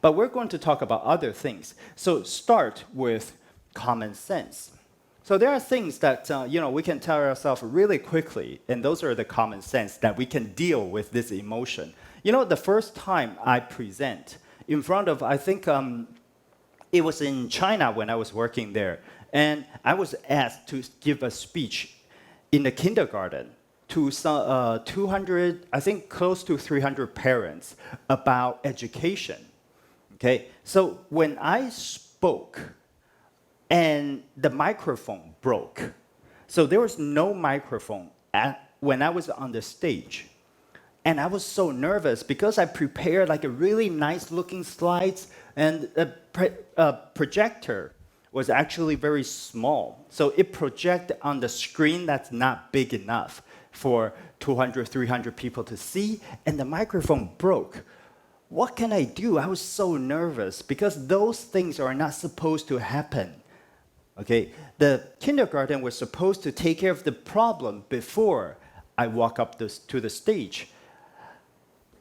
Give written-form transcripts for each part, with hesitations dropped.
But we're going to talk about other things. So start with common sense. So there are things that we can tell ourselves really quickly, and those are the common sense that we can deal with this emotion. The first time I present in front of, I think it was in China when I was working there, and I was asked to give a speech in the kindergarten to 200, I think close to 300 parents about education. Okay, so when I spoke, and the microphone broke. So there was no microphone when I was on the stage. And I was so nervous because I prepared like a really nice looking slides, and the projector was actually very small. So it projected on the screen that's not big enough for 200, 300 people to see, and the microphone broke. What can I do? I was so nervous because those things are not supposed to happen. Okay, the kindergarten was supposed to take care of the problem before I walk up to the stage.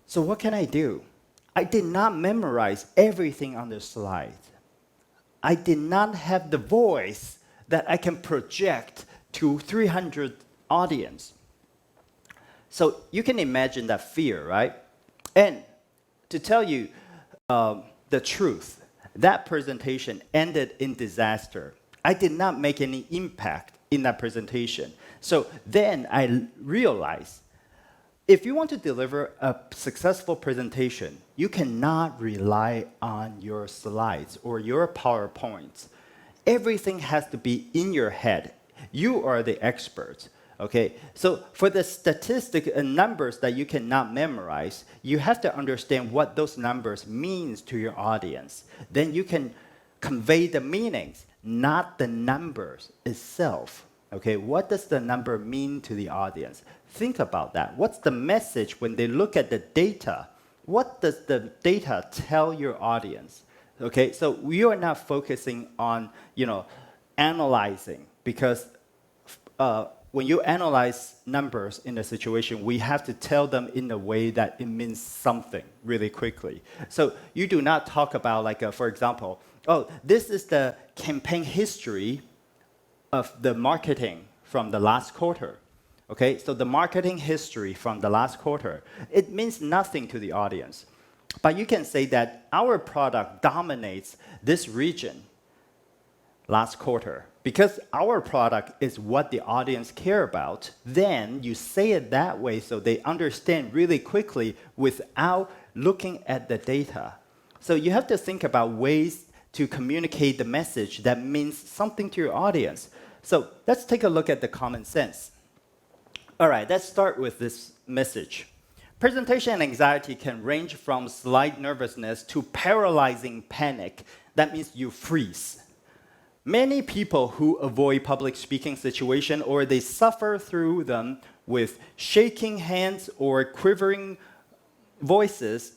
So what can I do? I did not memorize everything on the slide. I did not have the voice that I can project to 300 audience. So you can imagine that fear, right? And to tell you the truth, that presentation ended in disaster. I did not make any impact in that presentation. So then I realized, if you want to deliver a successful presentation, you cannot rely on your slides or your PowerPoints. Everything has to be in your head. You are the expert. Okay, so for the statistic and numbers that you cannot memorize, you have to understand what those numbers means to your audience. Then you can convey the meanings, not the numbers itself. Okay, what does the number mean to the audience? Think about that. What's the message when they look at the data? What does the data tell your audience? Okay, so we are not focusing on, analyzing, because when you analyze numbers in a situation, we have to tell them in a way that it means something really quickly. So you do not talk about, for example, this is the campaign history of the marketing from the last quarter. Okay, so the marketing history from the last quarter, it means nothing to the audience. But you can say that our product dominates this region last quarter. Because our product is what the audience care about, then you say it that way so they understand really quickly without looking at the data. So you have to think about ways to communicate the message that means something to your audience. So let's take a look at the common sense. All right, let's start with this message. Presentation anxiety can range from slight nervousness to paralyzing panic. That means you freeze. Many people who avoid public speaking situation, or they suffer through them with shaking hands or quivering voices,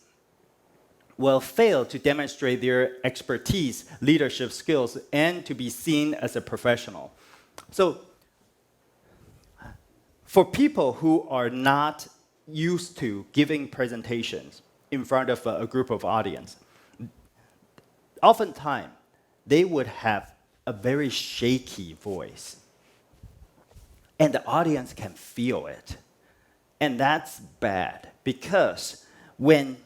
will fail to demonstrate their expertise, leadership skills, and to be seen as a professional. So for people who are not used to giving presentations in front of a group of audience, oftentimes they would have a very shaky voice. And the audience can feel it. And that's bad, because when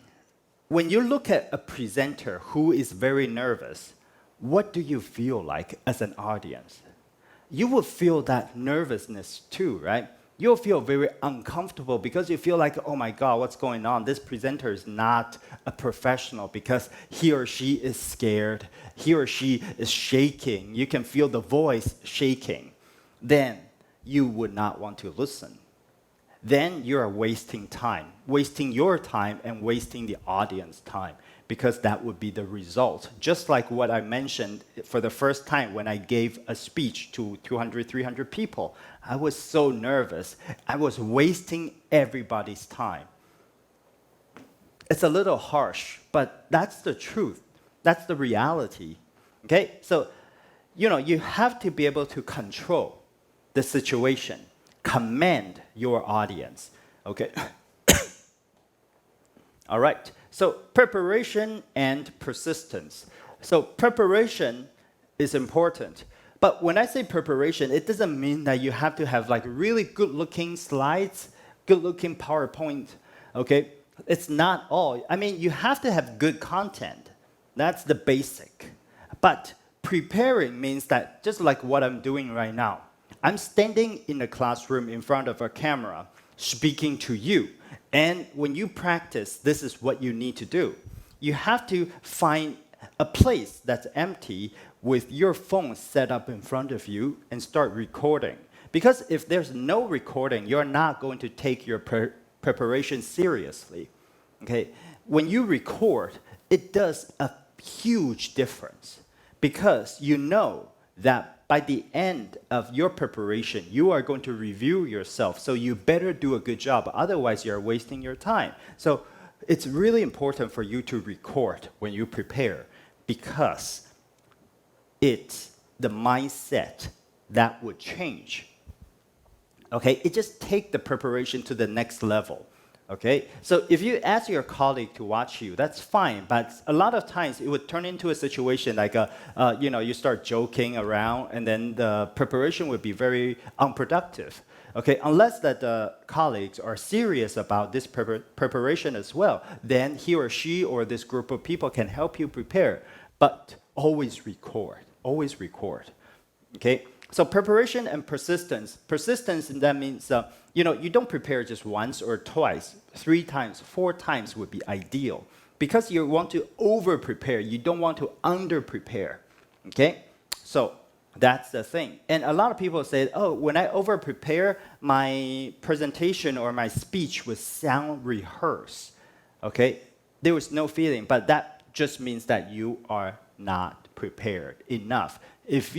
you look at a presenter who is very nervous, what do you feel like as an audience? You will feel that nervousness too, right? You'll feel very uncomfortable because you feel like, oh my God, what's going on? This presenter is not a professional because he or she is scared. He or she is shaking. You can feel the voice shaking. Then you would not want to listen. Then you are wasting time, wasting your time and wasting the audience time, because that would be the result. Just like what I mentioned for the first time when I gave a speech to 200, 300 people. I was so nervous. I was wasting everybody's time. It's a little harsh, but that's the truth. That's the reality. Okay? So, you have to be able to control the situation, command your audience. Okay? All right. So preparation and persistence. So preparation is important. But when I say preparation, it doesn't mean that you have to have like really good-looking slides, good-looking PowerPoint, okay? It's not all. I mean, you have to have good content. That's the basic. But preparing means that just like what I'm doing right now, I'm standing in a classroom in front of a camera, speaking to you. And when you practice, this is what you need to do. You have to find a place that's empty with your phone set up in front of you and start recording. Because if there's no recording, you're not going to take your preparation seriously. Okay? When you record, it does a huge difference because you know that by the end of your preparation, you are going to review yourself. So you better do a good job. Otherwise, you're wasting your time. So it's really important for you to record when you prepare because it's the mindset that would change. Okay, it just takes the preparation to the next level. Okay, so if you ask your colleague to watch you, that's fine. But a lot of times it would turn into a situation like you start joking around, and then the preparation would be very unproductive. Okay, unless that the colleagues are serious about this preparation as well, then he or she or this group of people can help you prepare. But always record. Always record. Okay. So preparation and persistence. Persistence, that means you don't prepare just once or twice. 3 times, 4 times would be ideal. Because you want to over-prepare. You don't want to under-prepare. Okay? So that's the thing. And a lot of people say, oh, when I over-prepare, my presentation or my speech would sound rehearsed. Okay? There was no feeling. But that just means that you are not prepared enough. If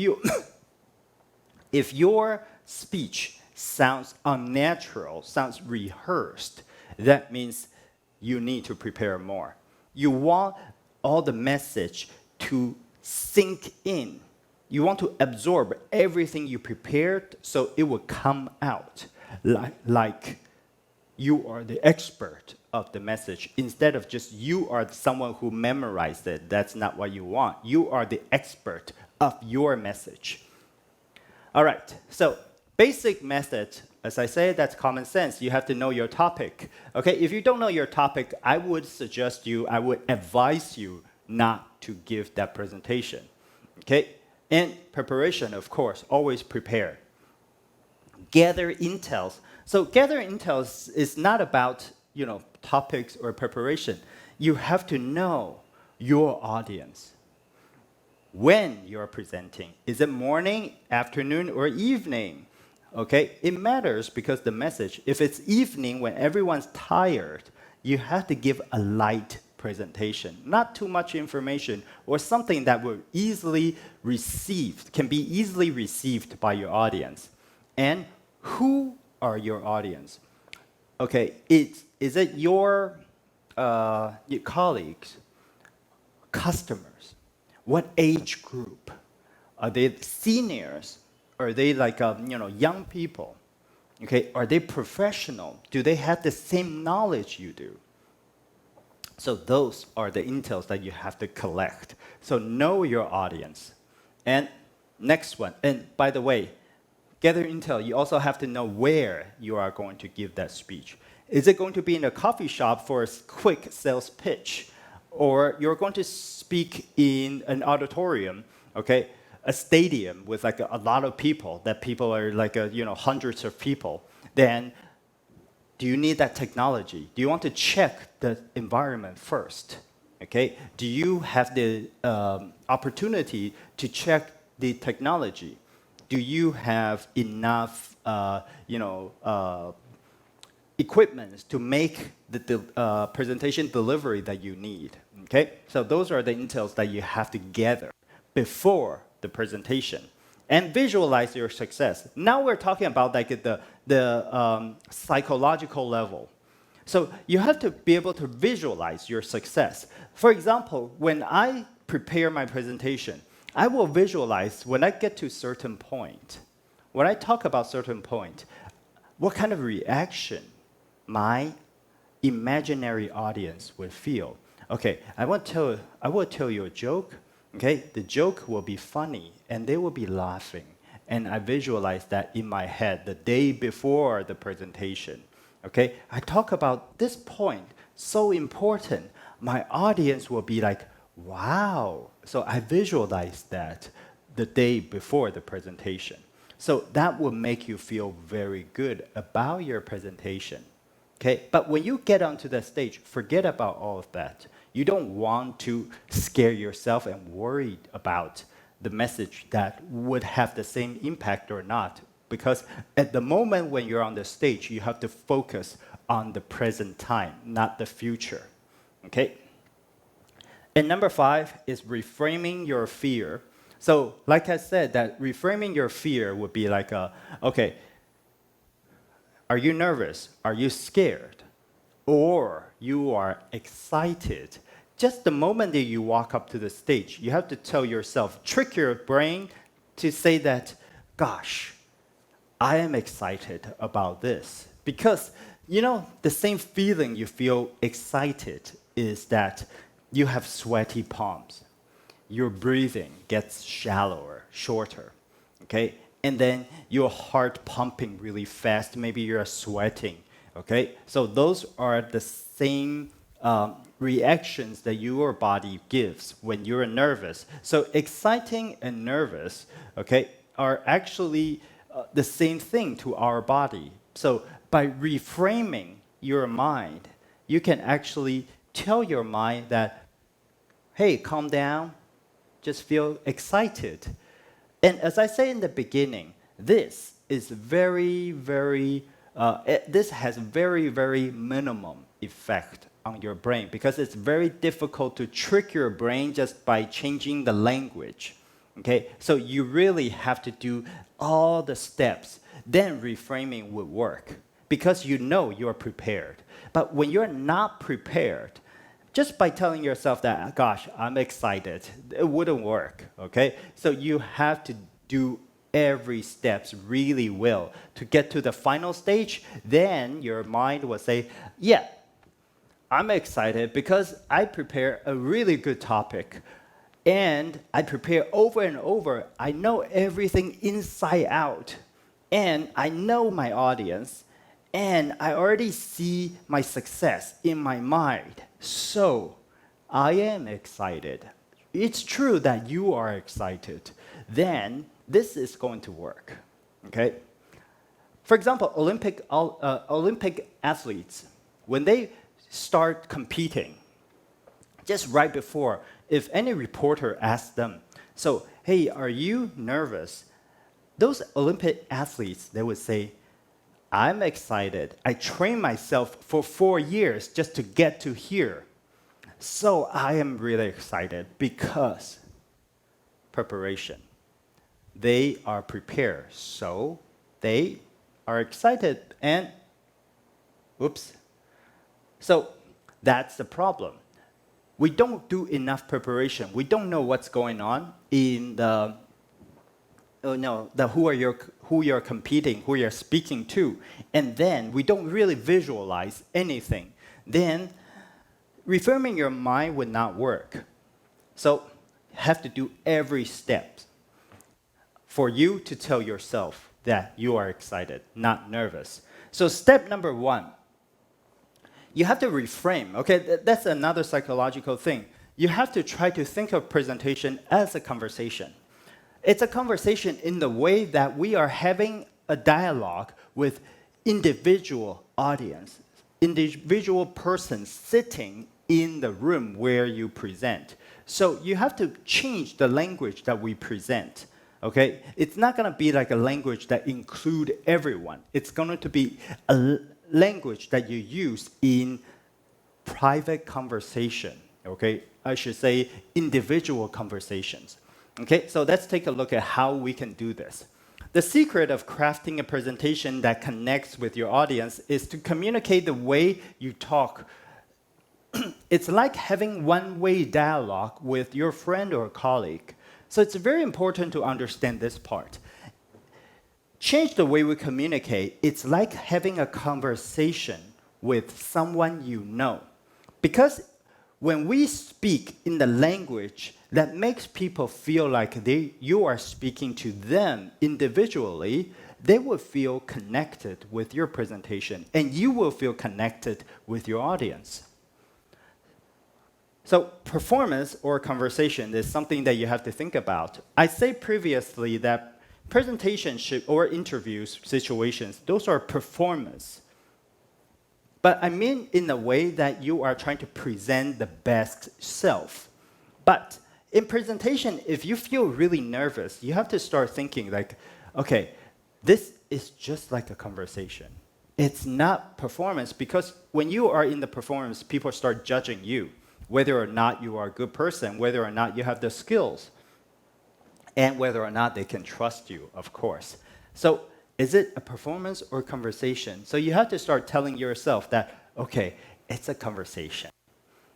your speech sounds unnatural, sounds rehearsed, that means you need to prepare more. You want all the message to sink in. You want to absorb everything you prepared so it will come out like you are the expert of the message instead of just you are someone who memorized it. That's not what you want. You are the expert of your message. All right, so basic method, as I say, that's common sense. You have to know your topic. Okay, if you don't know your topic, I would advise you not to give that presentation. Okay, and preparation, of course, always prepare. Gather intels. So gather intels is not about topics or preparation. You have to know your audience. When you're presenting. Is it morning, afternoon, or evening? Okay, it matters because the message, if it's evening when everyone's tired, you have to give a light presentation, not too much information, or something that will can be easily received by your audience. And who are your audience? Okay, is it your colleagues, customers? What age group? Are they seniors? Are they like young people? Okay, are they professional? Do they have the same knowledge you do? So those are the intels that you have to collect. So know your audience. And next one, and by the way, gather intel, you also have to know where you are going to give that speech. Is it going to be in a coffee shop for a quick sales pitch? Or you're going to speak in an auditorium, okay, a stadium with like a lot of people, that people are like hundreds of people, then do you need that technology? Do you want to check the environment first? Okay, do you have the opportunity to check the technology? Do you have enough, equipment to make the presentation delivery that you need? Okay, so those are the intels that you have to gather before the presentation and visualize your success. Now we're talking about like the psychological level. So you have to be able to visualize your success. For example, when I prepare my presentation, I will visualize when I get to a certain point, when I talk about certain point, what kind of reaction my imaginary audience would feel. Okay, I will tell you a joke. Okay, the joke will be funny, and they will be laughing. And I visualize that in my head the day before the presentation. Okay, I talk about this point, so important. My audience will be like, wow. So I visualize that the day before the presentation. So that will make you feel very good about your presentation. Okay, but when you get onto the stage, forget about all of that. You don't want to scare yourself and worry about the message that would have the same impact or not. Because at the moment when you're on the stage, you have to focus on the present time, not the future. Okay? And number 5 is reframing your fear. So like I said, that reframing your fear would be like, okay, are you nervous? Are you scared? Or you are excited? Just the moment that you walk up to the stage, you have to tell yourself, trick your brain to say that, gosh, I am excited about this. Because, you know, the same feeling you feel excited is that you have sweaty palms. Your breathing gets shallower, shorter, okay? And then your heart pumping really fast. Maybe you're sweating, okay? So those are the same reactions that your body gives when you're nervous. So exciting and nervous, okay, are actually the same thing to our body. So by reframing your mind, you can actually tell your mind that, hey, calm down, just feel excited. And as I say in the beginning, this is this has very minimum effect on your brain because it's very difficult to trick your brain just by changing the language. Okay, so you really have to do all the steps. Then reframing would work because you know you're prepared. But when you're not prepared, just by telling yourself that, gosh, I'm excited, it wouldn't work, okay? So you have to do every steps really well to get to the final stage. Then your mind will say, yeah, I'm excited because I prepare a really good topic and I prepare over and over. I know everything inside out and I know my audience and I already see my success in my mind. So I am excited. It's true that you are excited. Then this is going to work. Okay? For example, Olympic athletes, when they start competing, just right before, if any reporter asks them, so, hey, are you nervous? Those Olympic athletes, they would say, I'm excited. I trained myself for 4 years just to get to here. So I am really excited because preparation. They are prepared, so they are excited and, oops. So that's the problem. We don't do enough preparation. We don't know what's going on in who you're competing, who you're speaking to, and then we don't really visualize anything. Then reframing your mind would not work. So you have to do every step for you to tell yourself that you are excited, not nervous. So step number 1, you have to reframe. Okay, that's another psychological thing. You have to try to think of presentation as a conversation. It's a conversation in the way that we are having a dialogue with individual audience, individual persons sitting in the room where you present. So you have to change the language that we present. Okay? It's not going to be like a language that includes everyone. It's going to be a language that you use in private conversation. Okay? I should say individual conversations. Okay, so let's take a look at how we can do this. The secret of crafting a presentation that connects with your audience is to communicate the way you talk. It's like having one-way dialogue with your friend or colleague. So it's very important to understand this part. Change the way we communicate. It's like having a conversation with someone you know. Because when we speak in the language that makes people feel like you are speaking to them individually, they will feel connected with your presentation, and you will feel connected with your audience. So performance or conversation is something that you have to think about. I said previously that presentation or interviews situations, those are performance. But I mean in a way that you are trying to present the best self. But in presentation, if you feel really nervous, you have to start thinking like, okay, this is just like a conversation. It's not performance, because when you are in the performance, people start judging you, whether or not you are a good person, whether or not you have the skills, and whether or not they can trust you, of course. So is it a performance or conversation? So you have to start telling yourself that, okay, it's a conversation.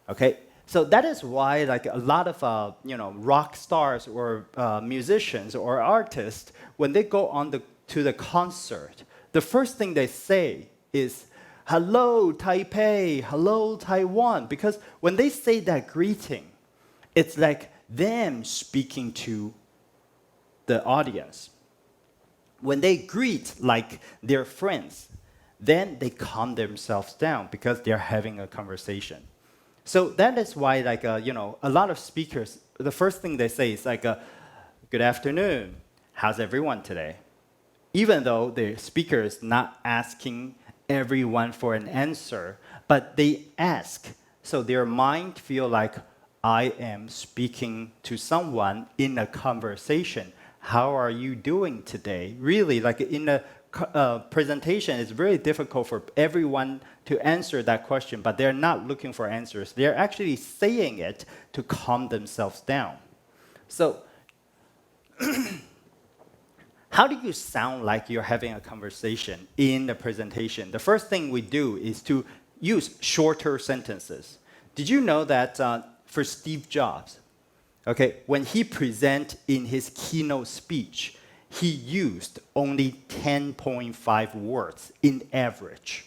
Okay? So that is why like a lot of rock stars or musicians or artists, when they go on to the concert, the first thing they say is, "Hello, Taipei, hello, Taiwan." Because when they say that greeting, it's like them speaking to the audience. When they greet like their friends, then they calm themselves down because they're having a conversation. So that is why, like, a lot of speakers, the first thing they say is like, "Good afternoon, how's everyone today?" Even though the speaker is not asking everyone for an answer, but they ask, so their mind feel like, I am speaking to someone in a conversation. How are you doing today? Really, like in a presentation, it's very difficult for everyone to answer that question, but they're not looking for answers. They're actually saying it to calm themselves down. So how do you sound like you're having a conversation in the presentation? The first thing we do is to use shorter sentences. Did you know that for Steve Jobs, okay, when he presented in his keynote speech, he used only 10.5 words in average.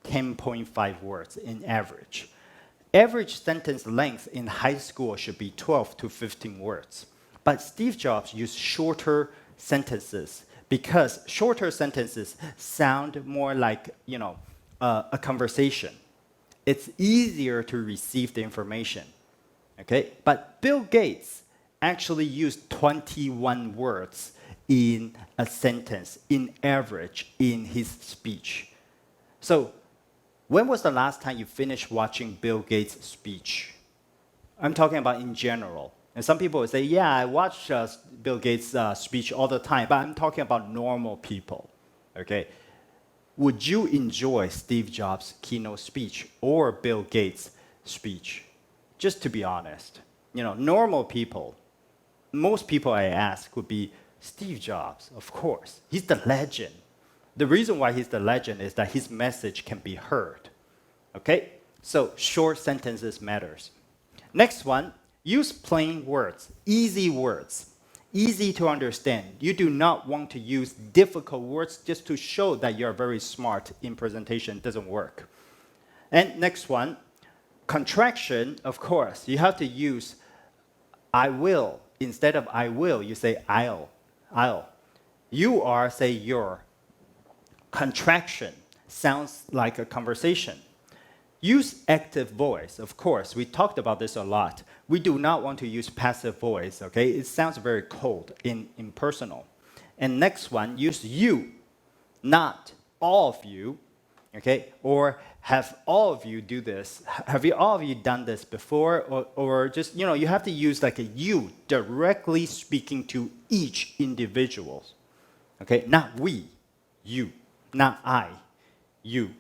10.5 words in average. Average sentence length in high school should be 12 to 15 words. But Steve Jobs used shorter sentences because shorter sentences sound more like, a conversation. It's easier to receive the information. Okay? But Bill Gates actually used 21 words in a sentence, in average, in his speech. So, when was the last time you finished watching Bill Gates' speech? I'm talking about in general. And some people will say, yeah, I watch Bill Gates' speech all the time, but I'm talking about normal people. Okay? Would you enjoy Steve Jobs' keynote speech or Bill Gates' speech? Just to be honest. Normal people, most people I ask would be Steve Jobs, of course. He's the legend. The reason why he's the legend is that his message can be heard. Okay? So short sentences matters. Next one, use plain words, easy to understand. You do not want to use difficult words just to show that you're very smart in presentation. It doesn't work. And next one, contraction, of course. You have to use I will. Instead of I will, you say I'll. You are, say your. Contraction sounds like a conversation. Use active voice, of course. We talked about this a lot. We do not want to use passive voice, okay? It sounds very cold, impersonal. And next one, use you, not all of you, okay? Or have all of you do this. Have all of you done this before? Or just, you have to use like a you, directly speaking to each individual, okay? Not we, you. Not I, you.